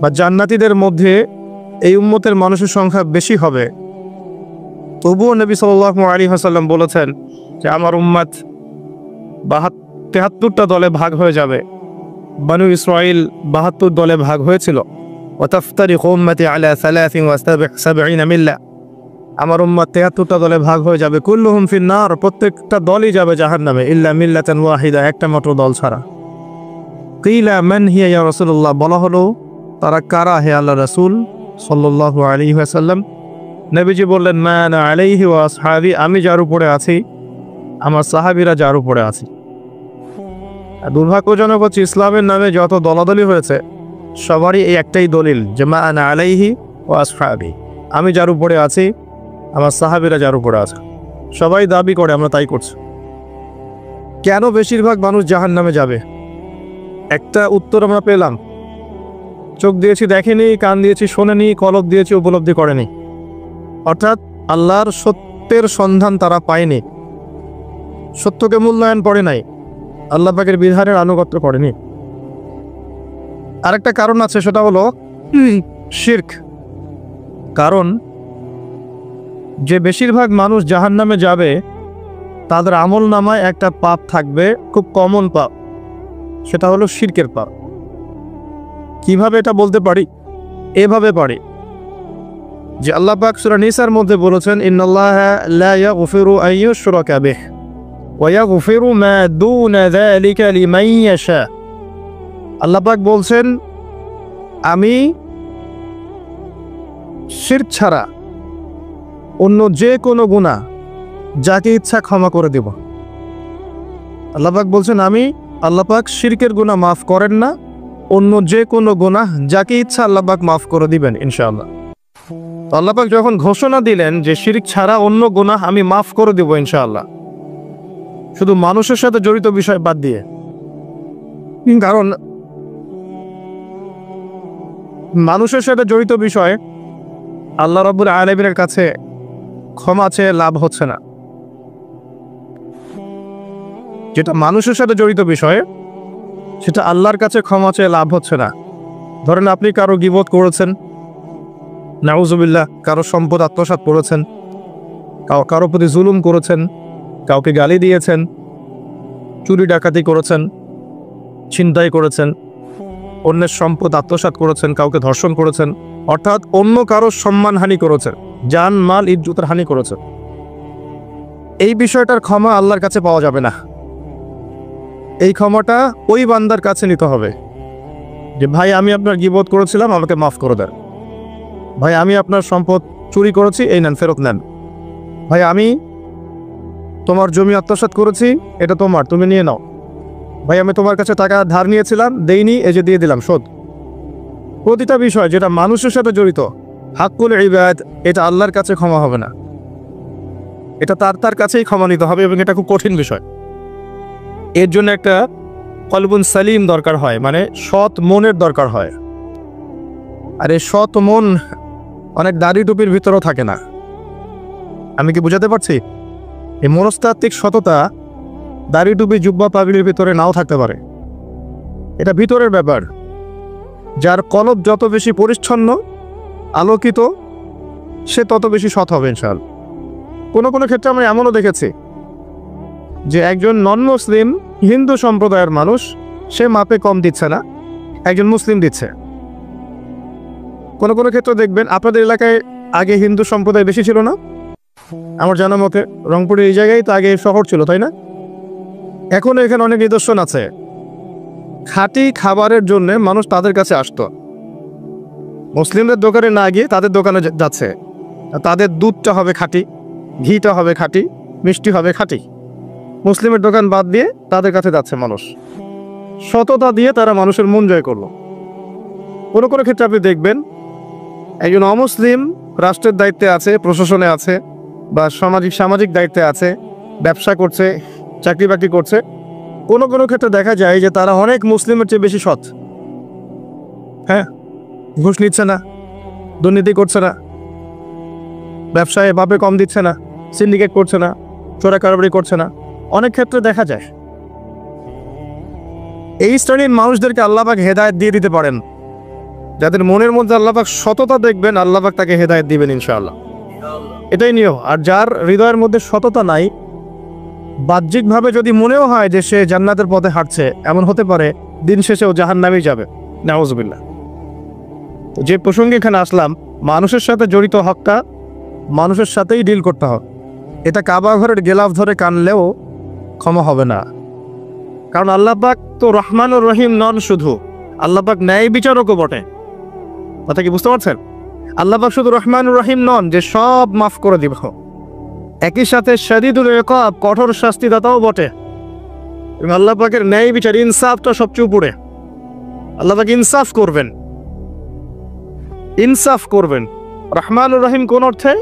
বা জান্নাতীদের মধ্যে এই উম্মতের মানুষের সংখ্যা বেশি হবে, তবুও নবী সাল্লাল্লাহু আলাইহি ওয়াসাল্লাম বলেছেন যে আমার উম্মত 73টা দলে ভাগ হয়ে যাবে। বানু ইসরাইল 72 দলে ভাগ হয়েছিল। ওয়াতাফতারিকু উম্মতি আলা 73 মিল্লা, আমার উম্মত 73টা দলে ভাগ হয়ে যাবে। কুল্লুহুম ফিন্নার, প্রত্যেকটা দলই যাবে জাহান্নামে, ইল্লা মিল্লাতান ওয়াহিদা, একটা মাত্র দল ছাড়া। কিলা মান হিয়া ইয়া রাসূলুল্লাহ, বলা হলো তারা কারা হে আল্লাহ রাসূল সাল্লাল্লাহু আলাইহি ওয়াসাল্লাম? নবীজি বললেন মা আনা আলাইহি ওয়া আসহাবি, আমি যার উপরে আছি, আমার সাহাবীরা যার উপরে আছে। দুর্ভাগ্যজনক হচ্ছে ইসলামের নামে যত দলাদলি হয়েছে সবারই এই একটাই দলিল যে মা আনা আলাইহি ওয়া আসহাবি, আমি যার উপরে আছি, আমার সাহাবীরা যার উপরে আছে। সবাই দাবি করে, আমরা তাই করছি। কেন বেশিরভাগ মানুষ জাহান্নামে যাবে? একটা উত্তর আমরা পেলাম, চোখ দিয়েছি দেখেনি, কান দিয়েছি শোনেনি, কলব দিয়েছি উপলব্ধি করেনি। অর্থাৎ আল্লাহর সত্যের সন্ধান তারা পায়নি, সত্যকে মূল্যায়ন করে নাই, আল্লাহ পাকের বিধানের আনুগত্য করেনি। আরেকটা কারণ আছে, সেটা হলো শিরক। কারণ যে বেশিরভাগ মানুষ জাহান্নামে যাবে তাদের আমল নামায় একটা পাপ থাকবে, খুব কমন পাপ, সেটা হলো শিরকের পাপ। কিভাবে এটা বলতে পারি? এভাবে পারি যে আল্লাহ পাক সূরা নিসার মধ্যে বলেছেন ইন্নাল্লাহা লা ইয়াগফিরু আন ইউশরাকা বিহি ওয়া ইয়াগফিরু মা দুনা যালিকা লিমান ইয়াশা। আল্লাহ পাক বলছেন আমি শিরক ছাড়া অন্য যে কোনো গুনাহ যাকে ইচ্ছা ক্ষমা করে দেব। আল্লাহ পাক বলছেন আল্লাহ পাক শিরকের গুনাহ মাফ করেন না, অন্য যে কোনো গুনাহ যাকে ইচ্ছা আল্লাহ পাক মাফ করে দিবেন ইনশাআল্লাহ। আল্লাহ পাক যখন ঘোষণা দিলেন যে শিরক ছাড়া অন্য গুনাহ আমি মাফ করে দেব ইনশাআল্লাহ, শুধু মানুষের সাথে জড়িত বিষয় বাদ দিয়ে। কারণ মানুষের সাথে জড়িত বিষয় আল্লাহ রাব্বুল আলামিনের কাছে ক্ষমা চেয়ে লাভ হচ্ছে না। যেটা মানুষের সাথে জড়িত বিষয় সেটা আল্লাহর কাছে ক্ষমা চেয়ে লাভ হচ্ছে না। ধরেন আপনি কারো গীবত করেছেন, নাউজুবিল্লাহ, কারো সম্পদ আত্মসাৎ করেছেন, কারো প্রতি জুলুম করেছেন, কাউকে গালি দিয়েছেন, চুরি ডাকাতি করেছেন, ছিনতাই করেছেন, অন্যের সম্পদ আত্মসাৎ করেছেন, কাউকে ধর্ষণ করেছেন, অর্থাৎ অন্য কারো সম্মানহানি করেছেন, জান মাল ইজ্জতের হানি করেছেন। এই বিষয়টার ক্ষমা আল্লাহর কাছে পাওয়া যাবে না। এই ক্ষমাটা ওই বান্দার কাছে নিতে হবে যে ভাই আমি আপনার গীবত করেছিলাম, আমাকে মাফ করে দেন। ভাই আমি আপনার সম্পদ চুরি করেছি, এই নেন, ফেরত নেন। ভাই আমি তোমার জমি আত্মসাৎ করেছি, এটা তোমার, তুমি নিয়ে নাও। ভাই আমি তোমার কাছে টাকা ধার নিয়েছিলাম, দেইনি, এই যে দিয়ে দিলাম, শোধ। প্রতিটা বিষয় যেটা মানুষের সাথে জড়িত, হাক্কুল ইবাদ, এটা আল্লাহর কাছে ক্ষমা হবে না, এটা তার কাছেই ক্ষমা নিতে হবে, এবং এটা খুব কঠিন বিষয়। এর জন্য একটা কলবুন সালিম দরকার হয়, মানে সৎ মনের দরকার হয়। আর এই সৎ মন অনেক দাড়ি টুপির ভিতরেও থাকে না। আমি কি বুঝাতে পারছি? এই মনস্তাত্ত্বিক সততা দাড়ি টুপি জুব্বা পাগড়ির ভিতরে নাও থাকতে পারে, এটা ভিতরের ব্যাপার। যার কলব যত বেশি পরিচ্ছন্ন আলোকিত, সে তত বেশি সৎ হবে ইনশাআল্লাহ। কোনো কোনো ক্ষেত্রে আমরা এমনও দেখেছি যে একজন নন মুসলিম হিন্দু সম্প্রদায়ের মানুষ, সে মাপে কম দিচ্ছে না, একজন মুসলিম দিচ্ছে। কোনো কোনো ক্ষেত্রে দেখবেন আপনাদের এলাকায় আগে হিন্দু সম্প্রদায় বেশি ছিল না? আমার জানা মতে রংপুরের এই জায়গায় তো আগে শহর ছিল, তাই না? এখনো এখানে অনেক নিদর্শন আছে। খাঁটি খাবারের জন্য মানুষ তাদের কাছে আসতো, মুসলিমদের দোকানে না গিয়ে তাদের দোকানে যাচ্ছে। তাদের দুধটা হবে খাঁটি, ঘিটা হবে খাঁটি, মিষ্টি হবে খাঁটি। মুসলিমের দোকান বাদ দিয়ে তাদের কাছে যাচ্ছে মানুষ। সততা দিয়ে তারা মানুষের মন জয় করলো। কোনো কোনো ক্ষেত্রে আপনি দেখবেন একজন অমুসলিম রাষ্ট্রের দায়িত্বে আছে, প্রশাসনে আছে, বা সামাজিক দায়িত্বে আছে, ব্যবসা করছে, চাকরি বাকরি করছে। কোনো কোনো ক্ষেত্রে দেখা যায় যে তারা অনেক মুসলিমের চেয়ে বেশি সৎ। হ্যাঁ, ঘুষ নিচ্ছে না, দুর্নীতি করছে না, ব্যবসায় ভাবে কম দিচ্ছে না, সিন্ডিকেট করছে না, চোরা কারবারি করছে না, অনেক ক্ষেত্রে দেখা যায়। এই শ্রেণীর মানুষদেরকে আল্লাহ পাক হেদায়েত দিয়ে দিতে পারেন। যাদের মনের মধ্যে আল্লাহ পাক সততা দেখবেন, আল্লাহ পাক তাকে হেদায়েত দিবেন ইনশাআল্লাহ। এটাই নিয়ম। আর যার হৃদয়ের মধ্যে সততা নাই, বাহ্যিকভাবে যদি মনেও হয় যে সে জান্নাতের পথে হাঁটছে, এমন হতে পারে দিন শেষেও জাহান্নামেই যাবে, নাউজুবিল্লাহ। যে প্রসঙ্গে এখানে আসলাম, মানুষের সাথে জড়িত হকটা মানুষের সাথেই ডিল করতে হবে। এটা কাবা ঘরের গেলাফ ধরে কানলেও ক্ষমা হবে না, কারণ আল্লাহ পাক তো রহমানুর রহিম নন, শুধু আল্লাহ পাক ন্যায় বিচারকও বটে। কথা কি বুঝতে পারছেন? আল্লাহ পাক শুধু রহমানুর রহিম নন যে সব মাফ করে দিব, একই সাথে শাদীদুল ইকাব, কঠোর শাস্তিদাতাও বটে। এবং আল্লাহ পাকের ন্যায় বিচার, ইনসাফটা সবচেয়ে উপরে। আল্লাহ পাক ইনসাফ করবেন, ইনসাফ করবেন। রহমানুর রহিম কোন অর্থে?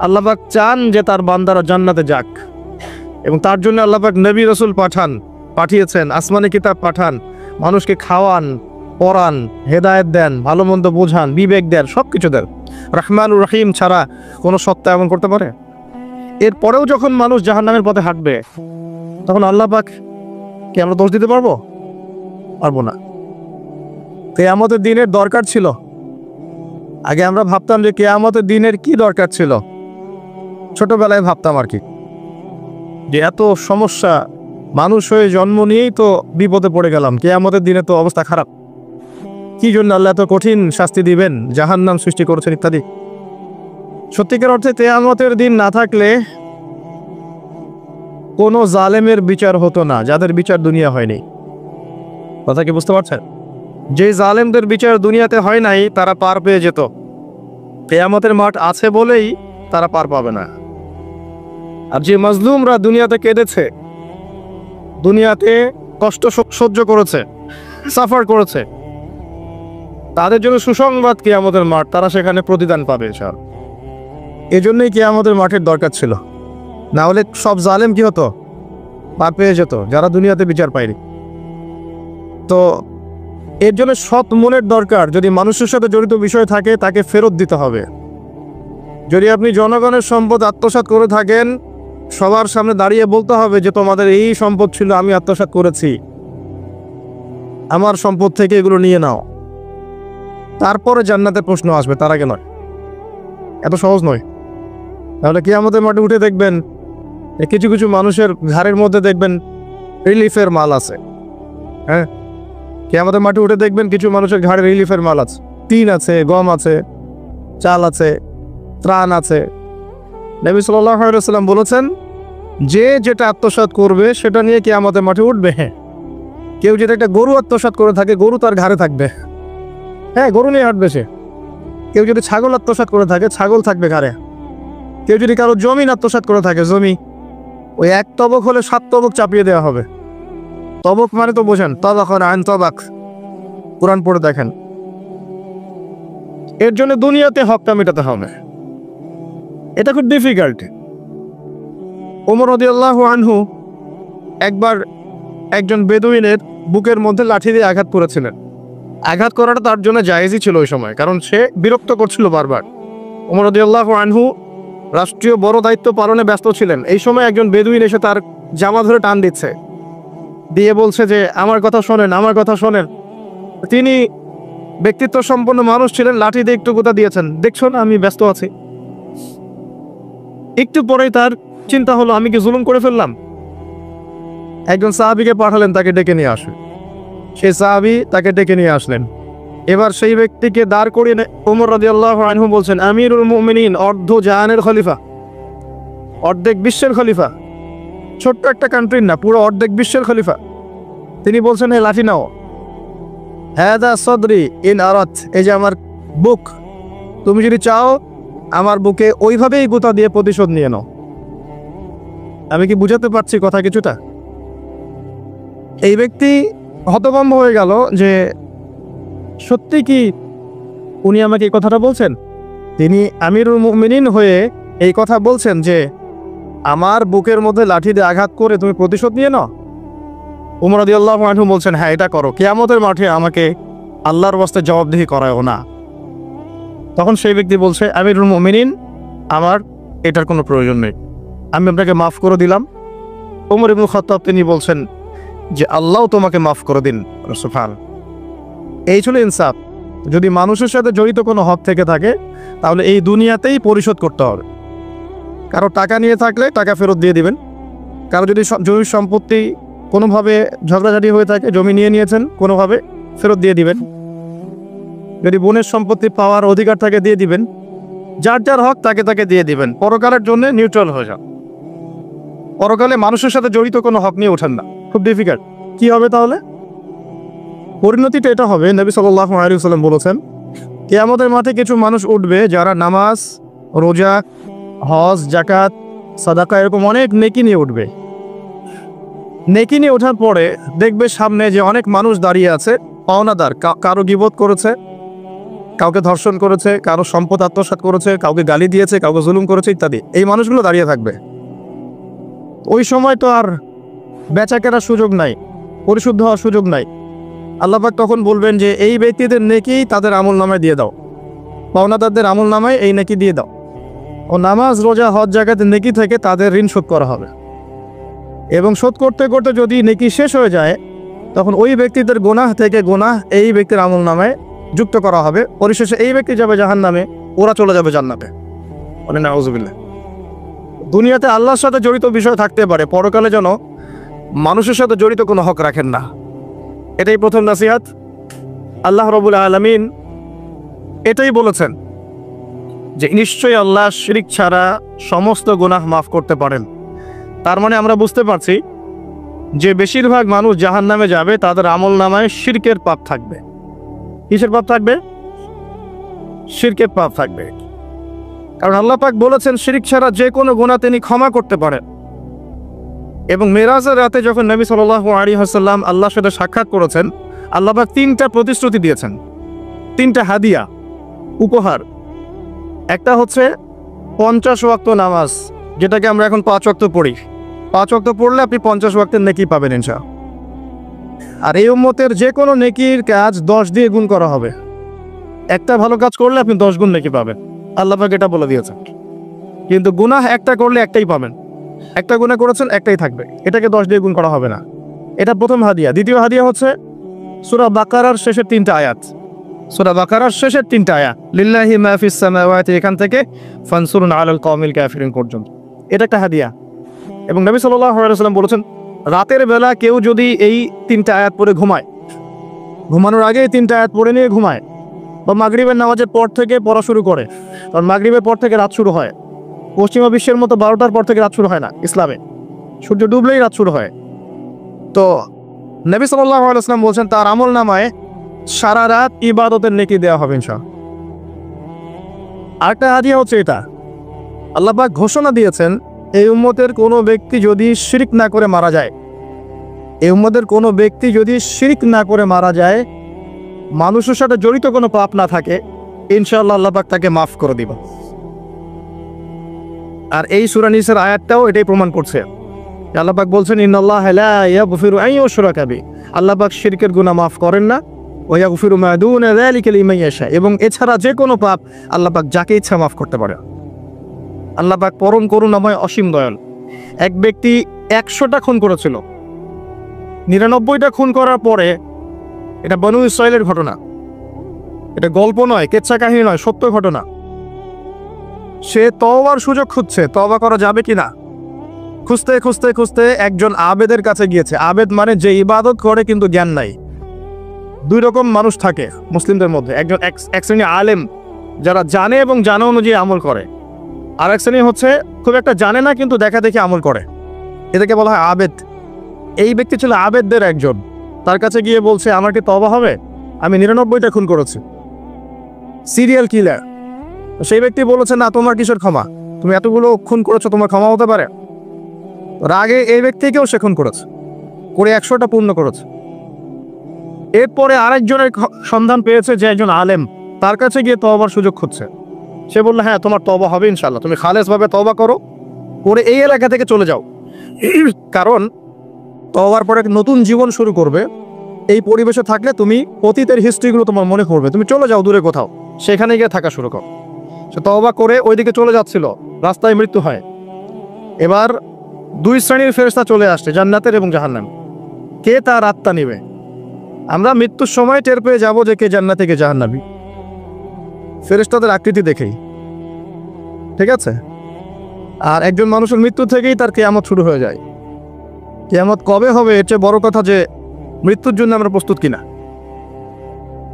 আল্লাহ পাক চান যে তার বান্দারা জান্নাতে যাক, এবং তার জন্য আল্লাহ পাক নবী রাসূল পাঠিয়েছেন, আসমানি কিতাব পাঠান, মানুষকে খাওয়ান, পড়ান, হেদায়েত দেন, ভালো মন্দ বোঝান, বিবেক দেন, সবকিছু দেন। রহমানুর রহিম ছাড়া কোনো সত্তা এমন করতে পারে? এরপরেও যখন মানুষ জাহান্নামের পথে হাঁটবে, তখন আল্লাহ পাক কি আমরা দোষ দিতে পারবো? পারবো না। কিয়ামতের দিনের দরকার ছিল। আগে আমরা ভাবতাম যে কিয়ামতের দিনের কি দরকার ছিল, ছোটবেলায় ভাবতাম আর কি, যে এত সমস্যা, মানুষ হয়ে জন্ম নিয়েই তো বিপদে পড়ে গেলাম, কিয়ামতের দিনে তো অবস্থা খারাপ, কি জন্য আল্লাহ এত কঠিন শাস্তি দিবেন, জাহান্নাম সৃষ্টি করেছেন ইত্যাদি। সত্যিকার অর্থে কিয়ামতের দিন না থাকলে কোনো জালেমের বিচার হতো না, যাদের বিচার দুনিয়া হয়নি। কথা কি বুঝতে পারছেন? যে জালেমদের বিচার দুনিয়াতে হয় নাই, তারা পার পেয়ে যেত। কিয়ামতের মাঠ আছে বলেই তারা পার পাবে না। আর যে মাজলুমরা দুনিয়াতে কেঁদেছে, দুনিয়াতে কষ্ট সহ্য করেছে, সাফার করেছে, তাদের জন্য সুসংবাদ কিয়ামতের মাঠ, তারা সেখানে প্রতিদান পাবে ইনশাআল্লাহ। এজন্যই কিয়ামতের মাঠের দরকার ছিল, না হলে সব জালেম কি হতো? পার পেয়ে যেত, যারা দুনিয়াতে বিচার পায়নি। তো এর জন্য সৎ মনের দরকার। যদি মানুষের সাথে জড়িত বিষয় থাকে, তাকে ফেরত দিতে হবে। যদি আপনি জনগণের সম্পদ আত্মসাৎ করে থাকেন, সবার সামনে দাঁড়িয়ে বলতে হবে যে তোমাদের এই সম্পদ ছিল, আমি আত্মসাৎ করেছি, আমার সম্পদ থেকে এগুলো নিয়ে নাও। তারপরে জান্নাতের প্রশ্ন আসবে, তার আগে নয়। এত সহজ নয়। তাহলে কিয়ামতের মাঠে উঠে দেখবেন কিছু কিছু মানুষের ঘাড়ের মধ্যে দেখবেন রিলিফের মাল আছে। হ্যাঁ, কিয়ামতের মাঠে উঠে দেখবেন কিছু মানুষের ঘাড়ে রিলিফের মাল আছে, টিন আছে, গম আছে, চাল আছে, ত্রাণ আছে। নবী সাল্লাল্লাহু আলাইহি ওয়াসাল্লাম বলেছেন, যে যেটা আত্মসাৎ করবে সেটা নিয়ে কিয়ামতের মাঠে উঠবে। হ্যাঁ, কেউ যদি একটা গরু আত্মসাৎ করে থাকে, গরু তার ঘাড়ে থাকবে। হ্যাঁ, গরু নিয়ে হাঁটবে সে। কেউ যদি ছাগল আত্মসাৎ করে থাকে, ছাগল থাকবে ঘাড়ে। কেউ যদি কারো জমিন আত্মসাৎ করে থাকে, জমি, ওই এক তবক হলে 7 তবক চাপিয়ে দেওয়া হবে। তবক মানে তো বোঝেন, তবাখন আইন তবাক, কোরআন পড়ে দেখেন। এর জন্য দুনিয়াতে হকটা মেটাতে হবে, এটা খুব ডিফিকাল্ট। ওমর রাদিয়াল্লাহু আনহু একবার একজন বেদুইনের বুকের মধ্যে লাঠি দিয়ে আঘাত করেছিলেন। আঘাত করাটা তার জন্য জায়েজই ছিল ওই সময়, কারণ সে বিরক্ত করছিল বারবার। ওমর রাদিয়াল্লাহু আনহু রাষ্ট্রীয় বড় দায়িত্ব পালনে ব্যস্ত ছিলেন। এই সময় একজন বেদুইন এসে তার জামা ধরে টান দিচ্ছে, দিয়ে বলছে যে আমার কথা শোনেন, আমার কথা শোনেন। তিনি ব্যক্তিত্ব সম্পন্ন মানুষ ছিলেন, লাঠি দিয়ে একটু গোতা দিয়েছেন, দেখছো না আমি ব্যস্ত আছি। একটু পরেই তার চিন্তা হলো, আমি কি জুলুম করে ফেললাম? একজন সাহাবীকে পাঠালেন তাকে ডেকে নিয়ে আসে। সেই সাহাবী তাকে ডেকে নিয়ে আসলেন। এবার সেই ব্যক্তিকে দাঁড় করিয়ে ওমর রাদিয়াল্লাহু আনহু বলছেন, আমিরুল মুমিনিন, অর্ধ জাহানের খলিফা, অর্ধেক বিশ্বের খলিফা, ছোট্ট একটা কান্ট্রির না, পুরো অর্ধেক বিশ্বের খলিফা। তিনি বলছেন, হে লাঠি নাও। হাদা সদরি ইন আরাত, এই যে আমার বুক, তুমি যদি চাও আমার বুকে ওইভাবেই গোতা দিয়ে প্রতিশোধ নিয়ে নাও। আমি কি বুঝাতে পারছি কথা কিছুটা? এই ব্যক্তি হতভম্ব হয়ে গেল যে সত্যি কি উনি আমাকে এই কথাটা বলছেন? তিনি আমিরুল মুমিনিন হয়ে এই কথা বলছেন যে আমার বুকের মধ্যে লাঠি দিয়ে আঘাত করে তুমি প্রতিশোধ নিয়ে নাও। ওমর রাদিয়াল্লাহু আনহু বলছেন, হ্যাঁ এটা করো, কিয়ামতের মাঠে আমাকে আল্লাহর ওয়াস্তে জবাবদিহি করায়ও না। তখন সেই ব্যক্তি বলছে, আমিরুল মুমিনিন, আমার এটার কোনো প্রয়োজন নেই, আমি আপনাকে মাফ করে দিলাম। ওমর ইবনে খাত্তাব তিনি বলছেন যে আল্লাহ তোমাকে মাফ করে দিন। সুবহান। এই ছিল ইনসাফ। যদি মানুষের সাথে জড়িত কোনো হক থেকে থাকে তাহলে এই দুনিয়াতেই পরিশোধ করতে হবে। কারো টাকা নিয়ে থাকলে টাকা ফেরত দিয়ে দিবেন। কারো যদি জমি সম্পত্তি কোনোভাবে ঝগড়াঝাটি হয়ে থাকে, জমি নিয়ে নিয়েছেন কোনোভাবে, ফেরত দিয়ে দিবেন। যদি বোনের সম্পত্তি পাওয়ার অধিকার থাকে দিয়ে দিবেন। যার যার হক তাকে তাকে দিয়ে দিবেন। পরকালের জন্য নিউট্রাল হয়ে যান। পরকালে মানুষের সাথে জড়িত কোনো হক নিয়ে ওঠেন না, খুব ডিফিকাল্ট। কি হবে তাহলে? পরিণতিটা এটা হবে, নবী সাল্লাল্লাহু আলাইহি ওয়াসাল্লাম বলেছেন, কিয়ামতের মাঠে কিছু মানুষ উঠবে যারা নামাজ, রোজা, হজ, জাকাত, সাদাকা এরকম অনেক নেকি নিয়ে উঠবে। নেকি নিয়ে ওঠার পরে দেখবে সামনে যে অনেক মানুষ দাঁড়িয়ে আছে পাওনাদার, কারো গীবত করেছে, কাউকে ধর্ষণ করেছে, কারো সম্পদ আত্মসাৎ করেছে, কাউকে গালি দিয়েছে, কাউকে জুলুম করেছে ইত্যাদি। এই মানুষগুলো দাঁড়িয়ে থাকবে। ওই সময় তো আর বেচা কেনার সুযোগ নাই, পরিশুদ্ধ হওয়ার সুযোগ নাই। আল্লাহ পাক তখন বলবেন যে এই ব্যক্তিদের নেকি তাদের আমল নামায় দিয়ে দাও, পাওনাদারদের আমল নামায় এই নেকি দিয়ে দাও। ও নামাজ, রোজা, হজ, জাকাতের নেকি থেকে তাদের ঋণ শোধ করা হবে। এবং শোধ করতে করতে যদি নেকি শেষ হয়ে যায় তখন ওই ব্যক্তিদের গুনাহ থেকে গুনাহ এই ব্যক্তির আমল নামায় যুক্ত করা হবে। পরিশেষে এই ব্যক্তি যাবে জাহান্নামে, ওরা চলে যাবে জান্নাতে। মানে নাউযুবিল্লাহ। দুনিয়াতে আল্লাহর সাথে জড়িত বিষয় থাকতে পারে, পরকালে যেন মানুষের সাথে জড়িত কোনো হক রাখেন না। এটাই প্রথম নাসিহাত। আল্লাহ রাব্বুল আলামিন এটাই বলেছেন যে নিশ্চয়ই আল্লাহ শিরক ছাড়া সমস্ত গুনাহ মাফ করতে পারেন। তার মানে আমরা বুঝতে পারছি যে বেশিরভাগ মানুষ জাহান্নামে যাবে, তাদের আমল নামায় শিরকের পাপ থাকবে। কিসের পাপ থাকবে? শিরকের পাপ থাকবে। কারণ আল্লাহ পাক বলেছেন শিরক ছাড়া যে কোনো গুনাহ তিনি ক্ষমা করতে পারেন। এবং মেরাজের রাতে যখন নবী সাল্লাল্লাহু আলাইহি ওয়াসাল্লাম আল্লাহর সাথে সাক্ষাৎ করেছেন, আল্লাহ পাক 3টা প্রতিশ্রুতি দিয়েছেন, 3টা হাদিয়া, উপহার। একটা হচ্ছে 50 ওয়াক্ত নামাজ, যেটাকে আমরা এখন 5 ওয়াক্ত পড়ি। 5 ওয়াক্ত পড়লে আপনি 50 ওয়াক্তের নেকি পাবেন ইনশাআল্লাহ। আর এই উম্মতের যে কোনো নেকির কাজ 10 দিয়ে গুণ করা হবে। একটা ভালো কাজ করলে আপনি 10 গুণ নেকি পাবেন, আল্লাহ পাক এটা বলে দিয়েছেন। কিন্তু গুনাহ একটা করলে একটাই পাবেন। একটা গুনাহ করেছেন, একটাই থাকবে, এটাকে 10 দিয়ে গুণ করা হবে না। এটা প্রথম হাদিয়া। দ্বিতীয় হাদিয়া হচ্ছে সূরা বাকারার শেষের 3টা আয়াত। সূরা বাকারার শেষের 3টা আয়াত, লিল্লাহি মা ফিস সামাওয়াতি, এখান থেকে ফানসুরুন আলাল কওমিল কাফিরিন পর্যন্ত। এটা একটা হাদিয়া। এবং নবী সাল্লাল্লাহু আলাইহি ওয়াসাল্লাম বলেছেন, রাতের বেলা কেউ যদি এই 3টা আয়াত পড়ে ঘুমায়, ঘুমানোর আগে এই 3টা আয়াত পড়ে নিয়ে ঘুমায়, বা মাগরিবের নামাজের পর থেকে পড়া শুরু করে, কারণ মাগরিবের পর থেকে রাত শুরু হয়। পশ্চিমা বিশ্বের মতো 12টার পর থেকে রাত শুরু হয় না ইসলামে, সূর্য ডুবলেই রাত শুরু হয়। তো নবী সাল্লাল্লাহু আলাইহি ওয়াসাল্লাম বলছেন তার আমল নামায় সারা রাত ইবাদতের নেকি দেওয়া হবে ইনশাআল্লাহ। আরেকটা হাদিয়া হচ্ছে এটা, আল্লাহ পাক ঘোষণা দিয়েছেন এই উম্মতের কোনো ব্যক্তি যদি শিরক না করে মারা যায়, এই উম্মতের কোনো ব্যক্তি যদি শিরক না করে মারা যায়, মানুষের সাথে জড়িত কোনো পাপ না থাকে, ইনশাআল্লাহ আল্লাহ পাক তাকে মাফ করে দিবেন। আর এই সূরা নিসার আয়াতটাও এটাই প্রমাণ করছে। আল্লাহ পাক বলছেন, ইন্নাল্লাহা লা ইয়াগফিরু আন ইউশরাকা বিহি, আল্লাহ পাক শিরকের গুনাহ মাফ করেন না, ওয়া ইয়াগফিরু মা দুনা যালিকা লিমান ইয়াশা, এবং এছাড়া যে কোনো পাপ আল্লাহ পাক যাকে ইচ্ছা মাফ করতে পারে। আল্লাহ পাক পরম করুণাময়, অসীম দয়াল। এক ব্যক্তি 100টা খুন করেছিল, 99টা খুন করার পরে, এটা বনু ইসরাইলের ঘটনা, এটা গল্প নয়, কেচ্ছা কাহিনী নয়, সত্য ঘটনা। সে তওবার সুযোগ খুঁজছে, তওবা করা যাবে কিনা। খুঁজতে খুঁজতে খুঁজতে একজন আবেদের কাছে গিয়েছে। আবেদ মানে যে ইবাদত করে কিন্তু জ্ঞান নাই। 2 রকম মানুষ থাকে মুসলিমদের মধ্যে, একজন এক শ্রেণী আলেম যারা জানে এবং জানা অনুযায়ী আমল করে, আর এক শ্রেণী হচ্ছে খুব একটা জানে না কিন্তু দেখা দেখে আমল করে, এটাকে বলা হয় আবেদ। এই ব্যক্তি ছিল আবেদদের একজন। তার কাছে গিয়ে বলছে, আমার কি তওবা হবে? আমি 99টা খুন করেছি, সিরিয়াল কিলার। সেই ব্যক্তি বলেছে, না, তোমার কিসের ক্ষমা? তুমি এতগুলো খুন করেছো, তোমার ক্ষমা হতে পারে? রাগে এই ব্যক্তিকেও সে খুন করেছে, করে 100টা পূর্ণ করেছে। এরপরে আরেকজনের সন্ধান পেয়েছে যে একজন আলেম, তার কাছে গিয়ে তওবার সুযোগ খুঁজছে। সে বললো, হ্যাঁ, তোমার তওবা হবে ইনশাআল্লাহ, তুমি খালেসভাবে তওবা করো, করে এই এলাকা থেকে চলে যাও। কারণ তওবার পরে নতুন জীবন শুরু করবে, এই পরিবেশে থাকলে তুমি অতীতের হিস্ট্রিগুলো তোমার মনে করবে, তুমি চলে যাও দূরে কোথাও, সেখানে গিয়ে থাকা শুরু করো। সে তওবা করে ওইদিকে চলে যাচ্ছিল, রাস্তায় মৃত্যু হয়। এবার 2 শ্রেণীর ফেরেশতা চলে আসছে, জান্নাতের এবং জাহান্নাম। কে তার আত্মা নেবে? আমরা মৃত্যুর সময় টের পেয়ে যাবো যে কে জান্নাতি কে জাহান্নামী। ফেরেশতাদের আকৃতি দেখেই, ঠিক আছে? আর একজন মানুষের মৃত্যু থেকেই তার কিয়ামত শুরু হয়ে যায়। কিয়ামত কবে হবে এর চেয়ে বড় কথা যে মৃত্যুর জন্য আমরা প্রস্তুত কিনা।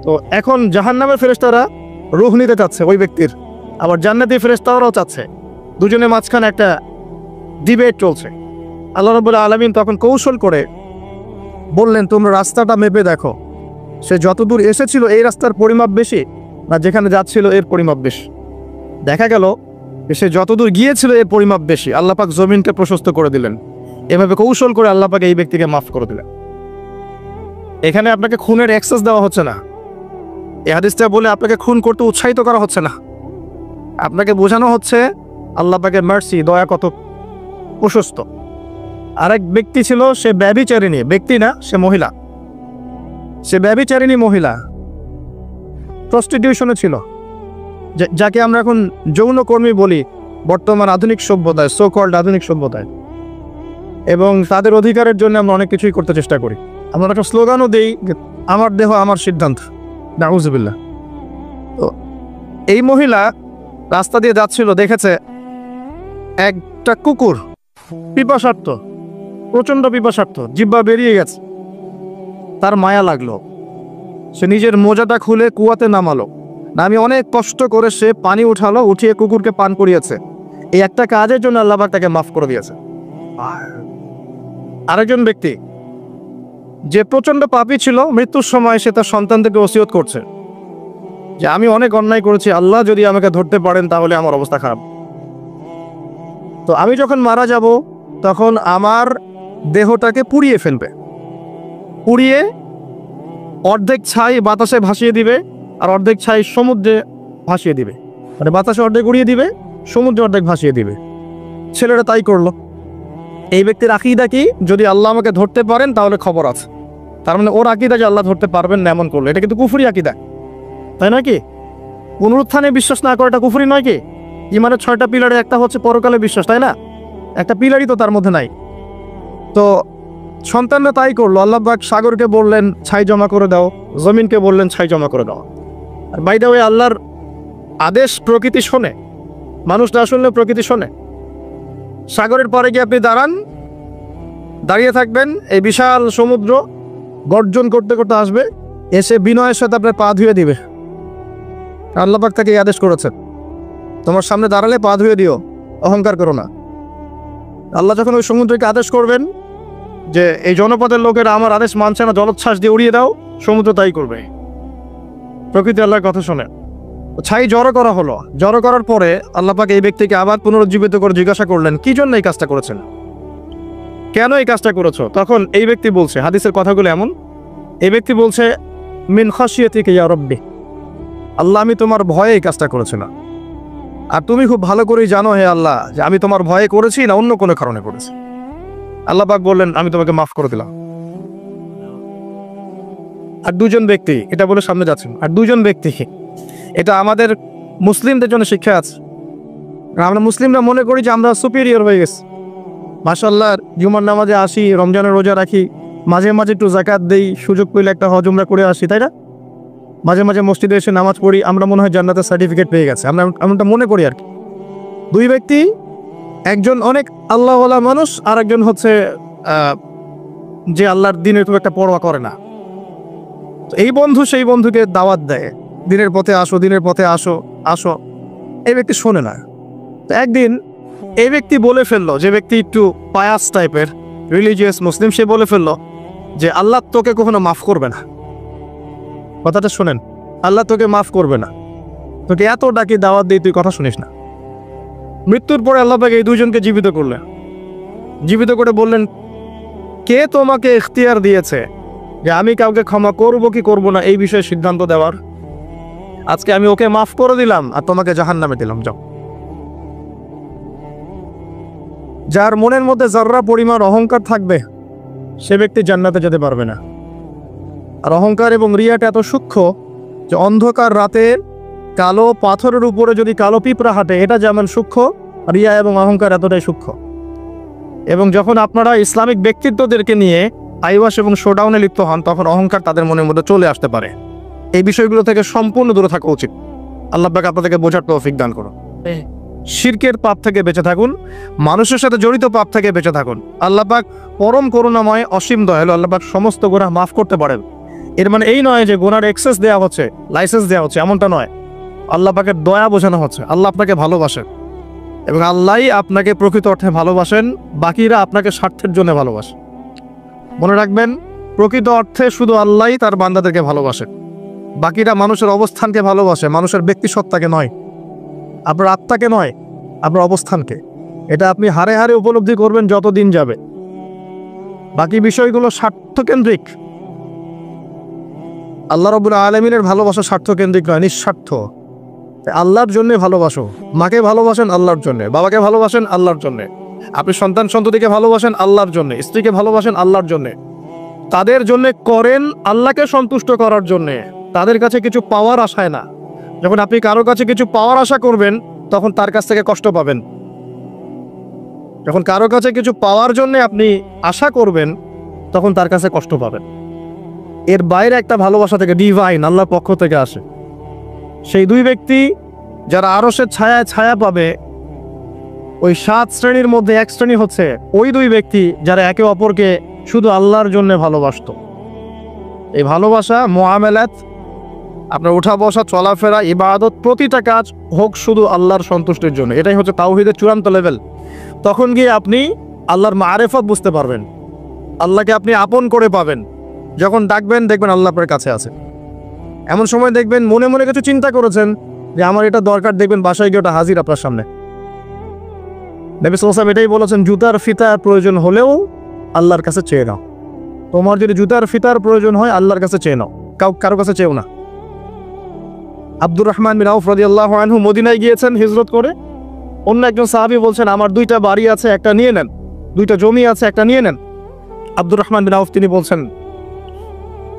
তো এখন জাহান্নামের ফেরেশতারা রূহ নিতে চাচ্ছে ওই ব্যক্তির, আবার জান্নাতি ফেরেশতারাও চাচ্ছে। দুজনের মাঝখানে একটা ডিবেট চলছে। আল্লাহ রাব্বুল আলামিন তখন কৌশল করে বললেন, তোমরা রাস্তাটা মেপে দেখো, সে যতদূর এসেছিল এই রাস্তার পরিমাপ বেশি না যেখানে যাচ্ছিল এর পরিমাপ বেশি। দেখা গেল সে যতদূর গিয়েছিল এর পরিমাপ বেশি। আল্লাহ পাক জমিনকে প্রশস্ত করে দিলেন। এভাবে কৌশল করে আল্লাহ পাক এই ব্যক্তিকে মাফ করে দিলেন। এখানে আপনাকে খুনের অ্যাক্সেস দেওয়া হচ্ছে না। এই হাদিসটা বলে আপনাকে খুন করতে উৎসাহিত করা হচ্ছে না। আপনাকে বোঝানো হচ্ছে আল্লাহ পাকের মার্সি, দয়া কত প্রশস্ত। আরেক ব্যক্তি ছিল, সে ব্যভিচারিণী, ব্যক্তি না, সে মহিলা। সে ব্যভিচারিণী মহিলা, প্রস্টিটিউশনে ছিল, যাকে আমরা এখন যৌনকর্মী বলি বর্তমান আধুনিক সভ্যতায়, সো কল্ড আধুনিক সভ্যতায়। এবং তাদের অধিকারের জন্য আমরা অনেক কিছুই করতে চেষ্টা করি। আমরা একটা স্লোগানও দিই, আমার দেহ আমার সিদ্ধান্ত, নাউজুবিল্লাহ। তো এই মহিলা রাস্তা দিয়ে যাচ্ছিল, দেখেছে একটা কুকুর পিপাসার্থ, প্রচণ্ড পিপাসার্থ, জিহ্বা বেরিয়ে গেছে। তার মায়া লাগলো, সে নিজের মোজাটা খুলে কুয়াতে নামালো, নামিয়ে অনেক কষ্ট করে সে পানি উঠালো, উঠিয়ে কুকুরকে পান করিয়েছে। এই একটা কাজের জন্য আল্লাহ পাক তাকে মাফ করে দিয়েছে। আরেকজন ব্যক্তি যে প্রচণ্ড পাপী ছিল, মৃত্যুর সময় সে তার সন্তানদেরকে ওসিয়ত করছে যে আমি অনেক অন্যায় করেছি, আল্লাহ যদি আমাকে ধরতে পারেন তাহলে আমার অবস্থা খারাপ। তো আমি যখন মারা যাব তখন আমার দেহটাকে পুড়িয়ে ফেলবে, পুড়িয়ে অর্ধেক ছাই বাতাসে ভাসিয়ে দিবে আর অর্ধেক ছাই সমুদ্রে ভাসিয়ে দিবে। মানে বাতাসে অর্ধেক উড়িয়ে দিবে, সমুদ্রে অর্ধেক ভাসিয়ে দিবে। ছেলেরা তাই করলো। এই ব্যক্তির আকীদা কি, যদি আল্লাহ আমাকে ধরতে পারেন তাহলে খবর আছে। তার মানে ওর আকীদা যে আল্লাহ ধরতে পারবেন না এমন করলো, এটা কিন্তু কুফরি আকীদা, তাই নয় কি? পুনরুত্থানে বিশ্বাস না করাটা কুফরি নয় কি? ইমানের 6টা পিলারে একটা হচ্ছে পরকালে বিশ্বাস, তাই না? একটা পিলারই তো তার মধ্যে নাই। তো সন্তানরা তাই করলো। আল্লাহ পাক সাগরকে বললেন ছাই জমা করে দাও, জমিনকে বললেন ছাই জমা করে দাও। আর বাই দ্য ওয়ে, আল্লাহর আদেশ প্রকৃতি শোনে, মানুষ না শুনলে প্রকৃতি শোনে। সাগরের পরে গিয়ে আপনি দাঁড়িয়ে থাকবেন, এই বিশাল সমুদ্র গর্জন করতে করতে আসবে, এসে বিনয়ের সাথে আপনার পা ধুয়ে দিবে। আল্লাহ পাক তাকে এই আদেশ করেছেন, তোমার সামনে দাঁড়ালে পা ধুয়ে দিও, অহংকার করো না। আল্লাহ যখন ওই সমুদ্রকে আদেশ করবেন যে এই জনপদের লোকেরা আমার আদেশ মানছে না, জলোচ্ছ্বাস দিয়ে উড়িয়ে দাও, সমুদ্র তাই করবে। প্রকৃতি আল্লাহর কথা শোনে। ছাই জড়ো করা হলো। জড়ো করার পরে আল্লাহ পাক এই ব্যক্তিকে আবার পুনরুজ্জীবিত করে জিজ্ঞাসা করলেন, কি জন্য এই কাজটা করেছেন, কেন এই কাজটা করেছো? তখন এই ব্যক্তি বলছে, হাদিসের কথাগুলো এমন, এই ব্যক্তি বলছে, মিন খাশিয়াতিকা ইয়া রাব্বি, আল্লাহ আমি তোমার ভয়ে এই কাজটা করেছিলাম। আর তুমি খুব ভালো করেই জানো হে আল্লাহ যে আমি তোমার ভয়ে করেছি না অন্য কোনো কারণে করেছি। আল্লাহ পাক বললেন, আমি তোমাকে মাফ করে দিলাম। আর দুজন ব্যক্তি, এটা বলে সামনে যাচ্ছেন, আর দুজন ব্যক্তি, এটা আমাদের মুসলিমদের জন্য শিক্ষা আছে। আমরা মুসলিমরা মনে করি যে আমরা সুপিরিয়র হয়ে গেছি। মাশাআল্লাহ, জুমার নামাজে আসি, রমজানের রোজা রাখি, মাঝে মাঝে একটু জাকাত দেই, সুযোগ পেলে একটা হজ উমরা করে আসি, তাই না? মাঝে মাঝে মসজিদে এসে নামাজ পড়ি, আমরা মনে হয় জান্নাতের সার্টিফিকেট পেয়ে গেছে, আমরা এমনটা মনে করি আর কি। দুই ব্যক্তি, একজন অনেক আল্লাহওয়ালা মানুষ, আর একজন হচ্ছে যে আল্লাহর দিনের খুব একটা পরোয়া করে না। তো এই বন্ধু সেই বন্ধুকে দাওয়াত দেয়, দিনের পথে আসো, দিনের পথে আসো আসো। এই ব্যক্তি শোনে না। তো একদিন এই ব্যক্তি বলে ফেললো, যে ব্যক্তি একটু পায়াস টাইপের রিলিজিয়াস মুসলিম, সে বলে ফেললো যে আল্লাহ তোকে কখনো মাফ করবে না। কথাটা শোনেন, আল্লাহ তোকে মাফ করবে না, তোকে এত ডাকি দাওয়াত দিই, তুই কথা শুনিস না। মৃত্যুর পরে আল্লাহ পাক এই দুজনকে জীবিত করলেন। জীবিত করে বললেন, কে তোমাকে ইখতিয়ার দিয়েছে যে আমি কাউকে ক্ষমা করব কি করব না এই বিষয়ে সিদ্ধান্ত দেওয়ার? আজকে আমি ওকে মাফ করে দিলাম আর তোমাকে জাহান্নামে দিলাম, যাও। যার মনের মধ্যে যাররা পরিমাণ অহংকার থাকবে সে ব্যক্তি জান্নাতে যেতে পারবে না। আর অহংকার এবং রিয়াটা এত সূক্ষ্ম যে অন্ধকার রাতে কালো পাথরের উপরে যদি কালো পিঁপড়া হাঁটে, এটা যেমন সূক্ষ্ম, রিয়া এবং অহংকার এতটাই সূক্ষ্ম। এবং যখন আপনারা ইসলামিক ব্যক্তিত্বদেরকে নিয়ে আইওয়াশ এবং শোডাউনে লিপ্ত হন, তখন অহংকার তাদের মনের মধ্যে চলে আসতে পারে। এই বিষয়গুলো থেকে সম্পূর্ণ দূরে থাকা উচিত। আল্লাহ পাক আপনাদেরকে বোঝার তৌফিক দান করুন। শিরকের পাপ থেকে বেঁচে থাকুন, মানুষের সাথে জড়িত পাপ থেকে বেঁচে থাকুন। আল্লাহ পাক পরম করুণাময়, অসীম দয়ালু, আল্লাহ পাক সমস্ত গুনাহ মাফ করতে পারেন। এর মানে এই নয় যে গুনার এক্সেস দেওয়া হচ্ছে, লাইসেন্স দেওয়া হচ্ছে, এমনটা নয়। আল্লাহ পাকের দয়া বোঝানো হচ্ছে। আল্লাহ আপনাকে ভালোবাসেন এবং আল্লাহই আপনাকে প্রকৃত অর্থে ভালোবাসেন, বাকিরা আপনাকে স্বার্থের জন্য ভালোবাসেন। মনে রাখবেন, প্রকৃত অর্থে শুধু আল্লাহই তার বান্দাদেরকে ভালোবাসেন, বাকিরা মানুষের অবস্থানকে ভালোবাসে, মানুষের ব্যক্তিসত্তাকে নয়, আপনার আত্মাকে নয়, আপনার অবস্থানকে। এটা আপনি হারে হারে উপলব্ধি করবেন যত দিন যাবে। বাকি বিষয়গুলো স্বার্থকেন্দ্রিক। আল্লাহ রাব্বুল আলামিনের ভালোবাসা স্বার্থকেন্দ্রিক নয়, নিঃস্বার্থ। আল্লাহর জন্য ভালোবাসো। মাকে ভালোবাসেন আল্লাহর জন্য, বাবাকে ভালোবাসেন আল্লাহর জন্য, আপনি সন্তান সন্ততিকে ভালোবাসেন আল্লাহর জন্য, স্ত্রীকে ভালোবাসেন আল্লাহর জন্য। তাদের জন্য করেন আল্লাহকে সন্তুষ্ট করার জন্য, তাদের কাছে কিছু পাওয়ার আশায় না। যখন আপনি কারো কাছে কিছু পাওয়ার আশা করবেন, তখন তার কাছ থেকে কষ্ট পাবেন। যখন কারো কাছে কিছু পাওয়ার জন্য আপনি আশা করবেন, তখন তার কাছে কষ্ট পাবেন। এর বাইরে একটা ভালোবাসা থেকে, ডিভাইন, আল্লাহর পক্ষ থেকে আসে। সেই দুই ব্যক্তি যারা আরশের ছায়ায় ছায়া পাবে, ওই 7 শ্রেণীর মধ্যে এক শ্রেণী হচ্ছে ওই দুই ব্যক্তি যারা একে অপরকে শুধু আল্লাহর জন্য ভালোবাসত। এই ভালোবাসা, মুআমালাত, আপনার উঠা বসা, চলাফেরা, ইবাদত, প্রতিটা কাজ হোক শুধু আল্লাহর সন্তুষ্টির জন্য। এটাই হচ্ছে তাওহীদের চূড়ান্ত লেভেল। তখন গিয়ে আপনি আল্লাহর মারিফত বুঝতে পারবেন, আল্লাহকে আপনি আপন করে পাবেন। যখন ডাকবেন, দেখবেন আল্লাহ আপনার কাছে আছে। এমন সময় দেখবেন মনে মনে কিছু চিন্তা করেছেন যে আমার এটা দরকার, দেখবেন বাসায় গিয়ে ওটা হাজির আপনার সামনে। নবী সাল্লাল্লাহু আলাইহি ওয়াসাল্লাম এটাই বলেছেন, জুতার ফিতার প্রয়োজন হলেও আল্লাহর কাছে চেয়ে নাও। তোমার যদি জুতার ফিতার প্রয়োজন হয়, আল্লাহর কাছে চেয়ে নাও, কারো কাছে চেয়েও না। আব্দুর রহমান বিন আউফ রাদিয়াল্লাহু আনহু মদিনায় গিয়েছেন হিজরত করে। অন্য একজন সাহাবী বলছেন, আমার 2টা বাড়ি আছে, একটা নিয়ে নেন, 2টা জমি আছে, একটা নিয়ে নেন। আব্দুর রহমান বিন আউফ তিনি বলছেন,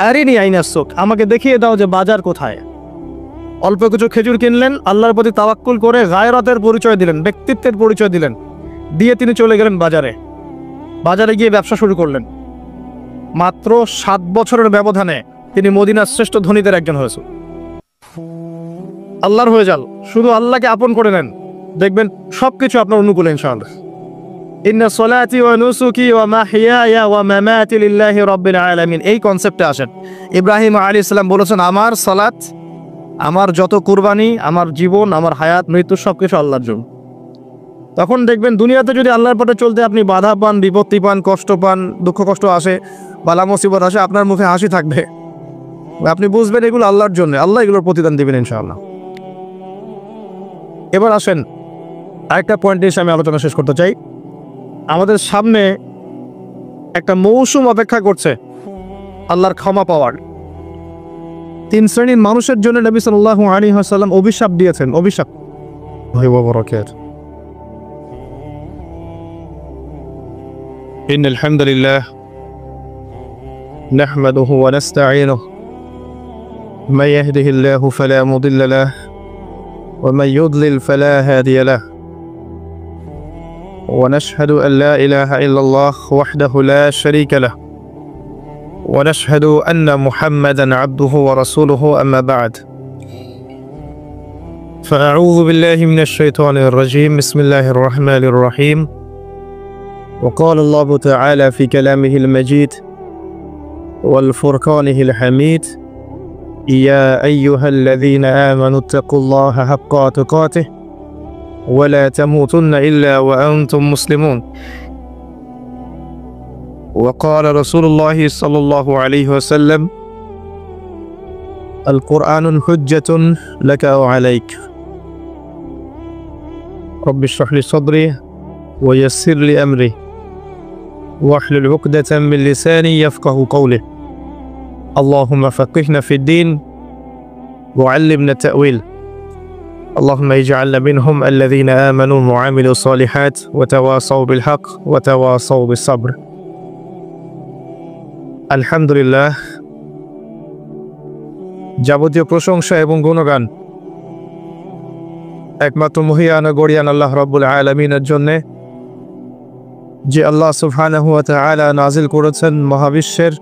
আরিনি আইনাস সুক, আমাকে দেখিয়ে দাও যে বাজার কোথায়। অল্প কিছু খেজুর কিনলেন, আল্লাহর প্রতি তাওয়াক্কুল করে গায়রাতের পরিচয় দিলেন, ব্যক্তিত্বের পরিচয় দিলেন, দিয়ে তিনি চলে গেলেন বাজারে। বাজারে গিয়ে ব্যবসা শুরু করলেন। মাত্র 7 বছরের ব্যবধানে তিনি মদিনার শ্রেষ্ঠ ধনীদের একজন হয়েছে। আল্লাহর হয়ে যান, শুধু আল্লাহকে আপন করে নেন, দেখবেন সবকিছু আপনার অনুকূলে ইনশাআল্লাহ। ইন্না সলাতি ওয়া নুসুকি ওয়া মাহইয়ায়া ওয়া মামাতি লিল্লাহি রাব্বিল আলামিন, এই কনসেপ্টে আসেন। ইব্রাহিম আলাইহিস সালাম বলেছেন, আমার সালাত, আমার যত কুরবানি, আমার জীবন, আমার হায়াত, মৃত্যু সবকিছু আল্লাহর জন্য। তখন দেখবেন দুনিয়াতে যদি আল্লাহর পথে চলতে আপনি বাধা পান, বিপত্তি পান, কষ্ট পান, দুঃখ কষ্ট আসে, বালা মুসিবত আসে, আপনার মুখে হাসি থাকবে। আপনি বুঝবেন এগুলো আল্লাহর জন্য, আল্লাহ এগুলোর প্রতিদান দিবেন ইনশাআল্লাহ। এবার আসেন আরেকটা পয়েন্ট এসে আমি আলোচনা শেষ করতে চাই। আমাদের সামনে একটা মৌসুম অপেক্ষা করছে আল্লাহর ক্ষমা পাওয়ার। 3 শ্রেণীর মানুষের জন্য নবী সাল্লাল্লাহু আলাইহি ওয়াসাল্লাম অভিশাপ দিয়েছেন। অভিশাপ ইন্নাল হামদুলিল্লাহ নাহমাদুহু ওয়া নাস্তাঈনুহু মান ইয়াহদিহিল্লাহু ফালা মুদিল্লা লাহু ওয়া মান ইউদ্লিল ফালা হাদিয়া লাহু ونشهد أن لا إله إلا الله وحده لا شريك له ونشهد أن محمدًا عبده ورسوله أما بعد فأعوذ بالله من الشيطان الرجيم بسم الله الرحمن الرحيم وقال الله تعالى في كلامه المجيد والفرقانه الحميد يا أيها الذين آمنوا اتقوا الله حق تقاته ولا تموتن إلا وأنتم مسلمون وقال رسول الله صلى الله عليه وسلم القرآن حجة لك أو عليك رب اشرح لي صدري ويسر لي أمري واحلل عقدة من لساني يفقه قولي اللهم فقهنا في الدين وعلمنا التأويل اللهم اجعلنا منهم الذين آمنوا وعملوا الصالحات وتواصوا بالحق وتواصوا بالصبر আলহামদুলিল্লাহ, যাবতীয় প্রশংসা এবং গুণগান একমাত্র মহিয়ান ও গরিয়ান আল্লাহ রাব্বুল আলামিনের জন্যে, যে আল্লাহ সুবহানাহু ওয়া তাআলা নাজিল করেছেন মহাবিশ্বের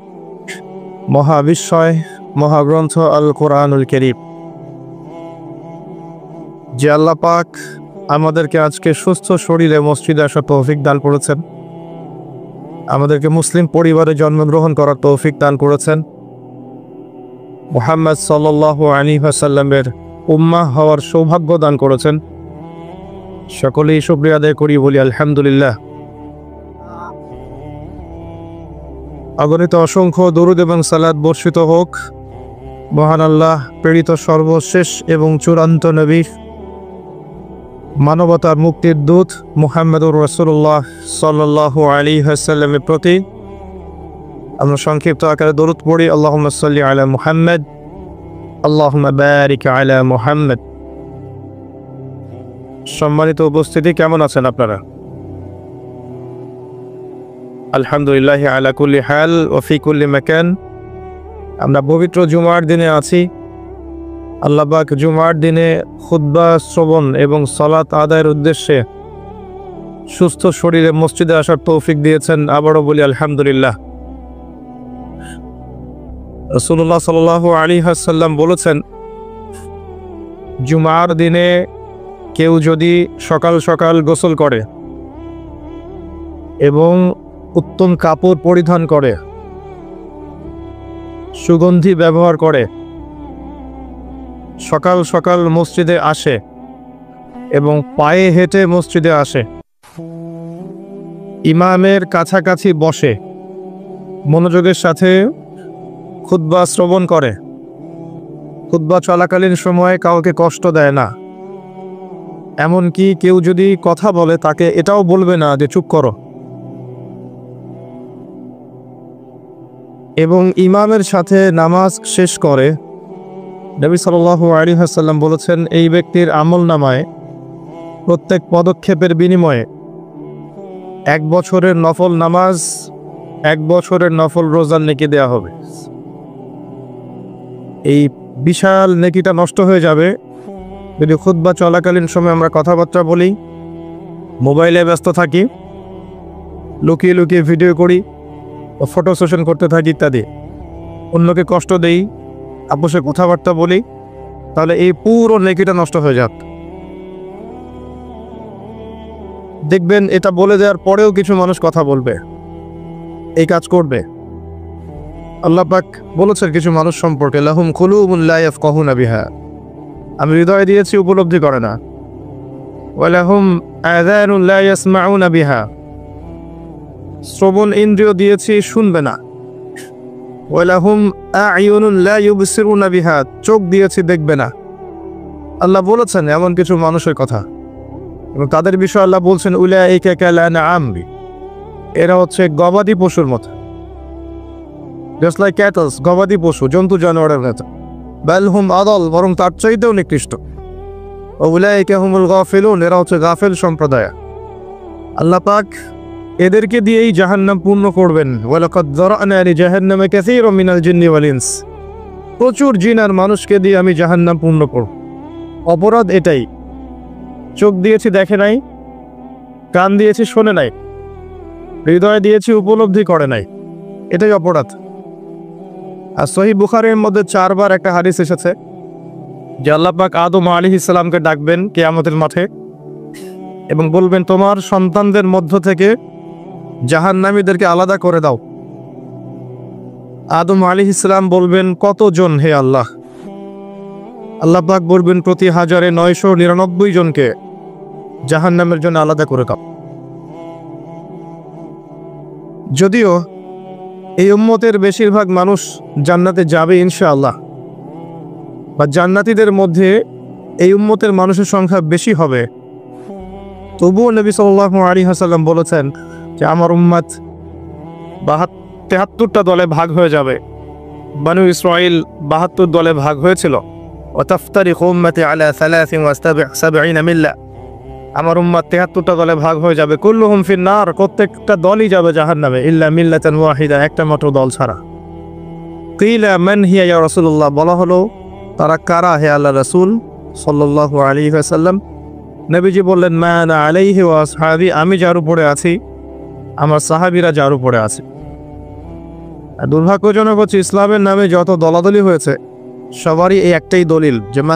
মহাবিশ্বয় মহাগ্রন্থ আল কোরআনুল কারীম। যে আল্লাহ পাক আমাদেরকে আজকে সুস্থ শরীরে মসজিদে আসার তৌফিক দান করেছেন, আমাদেরকে মুসলিম পরিবারে জন্মগ্রহণ করার তৌফিক দান করেছেন, মুহাম্মদ সাল্লাল্লাহু আলাইহি ওয়াসাল্লামের উম্মাহ হওয়ার সৌভাগ্য দান করেছেন। সকলেই শুকরিয়া আদায় করি, বলি আলহামদুলিল্লাহ। অগণিত অসংখ্য দরুদ এবং সালাত বর্ষিত হোক মহান আল্লাহ প্রেরিত সর্বশেষ এবং চূড়ান্ত নবী, মানবতার মুক্তির দূত মুহাম্মদুর রাসূলুল্লাহ সাল্লাল্লাহু আলাইহি ওয়াসাল্লামের প্রতি। আমরা সংক্ষিপ্ত আকারে দরুদ পড়ি, আল্লাহুম্মা সাল্লি আলা মুহাম্মদ, আল্লাহুম্মা বারিক আলা মুহাম্মদ। সম্মানিত উপস্থিতি, কেমন আছেন আপনারা? আলহামদুলিল্লাহ আলা কুল্লি হাল ওয়া ফি কুল্লি মাকান। আমরা পবিত্র জুমার দিনে আছি। আল্লাহ পাক জুমার দিনে খুতবা শ্রবণ এবং সালাত আদায়ের উদ্দেশ্যে সুস্থ শরীরে মসজিদে আসার তৌফিক দিয়েছেন। আবারও বলি আলহামদুলিল্লাহ। রাসূলুল্লাহ সাল্লাল্লাহু আলাইহি ওয়াসাল্লাম বলেছেন, জুমার দিনে কেউ যদি সকাল সকাল গোসল করে এবং উত্তম কাপড় পরিধান করে, সুগন্ধি ব্যবহার করে, সকাল সকাল মসজিদে আসে এবং পায়ে হেঁটে মসজিদে আসে, ইমামের কাছাকাছি বসে, মনোযোগের সাথে খুতবা শ্রবণ করে, খুতবা চলাকালীন সময়ে কাউকে কষ্ট দেয় না, এমনকি কেউ যদি কথা বলে তাকে এটাও বলবে না যে চুপ করো, এবং ইমামের সাথে নামাজ শেষ করে, নবী সাল্লাল্লাহু আলাইহি ওয়াসাল্লাম বলেছেন, এই ব্যক্তির আমলনামায় প্রত্যেক পদক্ষেপের বিনিময়ে 1 বছরের নফল নামাজ, 1 বছরের নফল রোজার নেকি দেয়া হবে। এই বিশাল নেকিটা নষ্ট হয়ে যাবে যদি খুতবা চলাকালীন সময় আমরা কথাবার্তা বলি, মোবাইলে ব্যস্ত থাকি, লুকিয়ে লুকিয়ে ভিডিও করি, ফটো সেশন করতে থাকি ইত্যাদি, অন্যকে কষ্ট দেই, আপোষে কথাবার্তা বলি, তাহলে এই পুরো নেকিটা নষ্ট হয়ে যাক। দেখবেন এটা বলে দেওয়ার পরেও কিছু মানুষ কথা বলবে, এই কাজ করবে। আল্লাহ পাক বলেছেন কিছু মানুষ সম্পর্কে, লাহুম কুলুবুন লা ইয়াফকাহুনা বিহা, আমি হৃদয় দিয়েছি উপলব্ধি করে না, ওয়া লাহুম আযানুন লা ইয়াসমাউনা বিহা, শ্রবণ ইন্দ্রিয় দিয়েছি শুনবে না, ওয়া লাহুম আ'য়ুনুন লা ইউবসিরুনা বিহা, চোখ দিয়েছি দেখবে না। আল্লাহ বলেছেন এমন কিছু মানুষের কথা, এবং তাদের বিষয়ে আল্লাহ বলছেন, উলাইকা কাল আনআম, এরা হচ্ছে গবাদি পশুর মতো, জাস্ট লাইক ক্যাটলস, গবাদি পশু, জন্তু জানোয়ারের মতো। বাল হুম আদাল, বরং তার চাইতেও নিকৃষ্ট। উলাইকা হুমুল গাফিলুন, এরা হচ্ছে গাফেল সম্প্রদায়। আল্লাহ পাক এদেরকে দিয়েই জাহান্নাম পূর্ণ করবেন। ওয়ালাকাদ যারানা লিজাহান্নামা কাসীরাম মিনাল জিন্নি ওয়াল ইনস, প্রচুর জিন আর মানুষকে দিয়ে আমি জাহান্নাম পূর্ণ করব। অপরাধ এটাই, চোখ দিয়েছি দেখে নাই, কান দিয়েছি শোনে নাই, হৃদয় দিয়েছি উপলব্ধি করে নাই, এটাই অপরাধ। আর সহিহ বুখারীর মধ্যে 4 বার একটা হাদিস এসেছে যে আল্লাহ পাক আদম আলাইহিস সালামকে ডাকবেন কিয়ামতের মাঠে এবং বলবেন, তোমার সন্তানদের মধ্য থেকে জাহান্নামীদেরকে আলাদা করে দাও। আদম আলাইহিস সালাম বলবেন, কতজন হে আল্লাহ? আল্লাহ পাক বলবেন, প্রতি 1999 জনকে জাহান্নামের জন্য আলাদা করে দাও। যদিও এই উম্মতের বেশিরভাগ মানুষ জান্নাতে যাবে ইনশাআল্লাহ, বা জান্নাতীদের মধ্যে এই উম্মতের মানুষের সংখ্যা বেশি হবে, তবুও নবী সাল্লাল্লাহু আলাইহি ওয়াসাল্লাম বলেছেন যে আমার উম্মত 73টা দলে ভাগ হয়ে যাবে। বানু ইসরাঈল 72 দলে ভাগ হয়েছিল। ওয়াতাফতারিকু উম্মতি আলা 73 মিল্লা, আমার উম্মত 73টা দলে ভাগ হয়ে যাবে। কুল্লুহুম ফিন নার, প্রত্যেকটা দলই যাবে জাহান্নামে, ইল্লা মিল্লাতান ওয়াহিদা, একটা মাত্র দল ছাড়া। কিলা মান হিয়া ইয়া রাসূলুল্লাহ, বলা হলো তারা কারা হে আল্লাহ রাসূল সাল্লাল্লাহু আলাইহি ওয়াসাল্লাম? নবীজি বললেন, মা আনা আলাইহি ওয়া আসহাবি, আমি যার উপরে আছি, আমার সাহাবীরা যার উপরে আছে। দুর্ভাগ্যজনক হচ্ছে ইসলামের নামে যত দলাদলি হয়েছে সবারই এই একটাই দলিল যে মা